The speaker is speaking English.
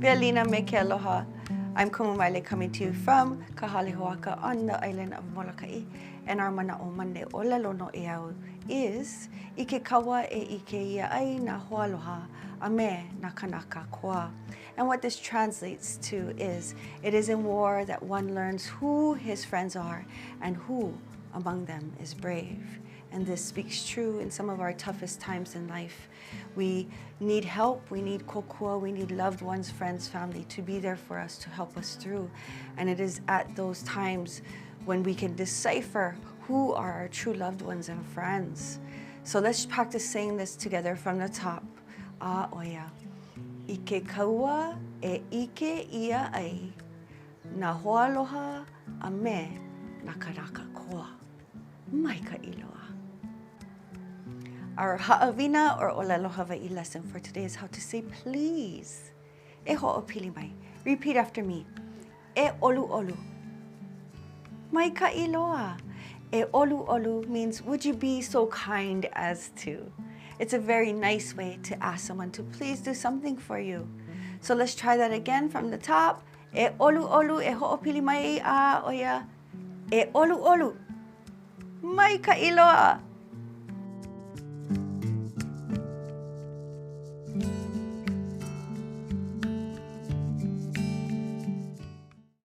Bialina me ke aloha. I'm Kumaile coming to you from Kahalehoaka on the island of Molokai. And our MANAʻo Monday ʻōlelo noʻeau is ʻike kaua e ʻike ia ai na hoaloha a me na kānaka koa. And what this translates to is, it is in war that one learns who his friends are and who among them is brave. And this speaks true in some of our toughest times in life. We need help, we need kokua, we need loved ones, friends, family to be there for us, to help us through. And it is at those times when we can decipher who are our true loved ones and friends. So let's practice saying this together from the top. A oia. Ike kaua e ike ia ai. Na hoaloha a me na kānaka koa. Maikaʻi loa. Our ha'awina or ʻōlelo Hawaii lesson for today is how to say please. E ho'opili mai. Repeat after me. E ʻoluʻolu. Maikaʻi loa. E ʻoluʻolu means would you be so kind as to. It's a very nice way to ask someone to please do something for you. So let's try that again from the top. E ʻoluʻolu e ho'opili mai a oia. E ʻoluʻolu. Maikaʻi loa.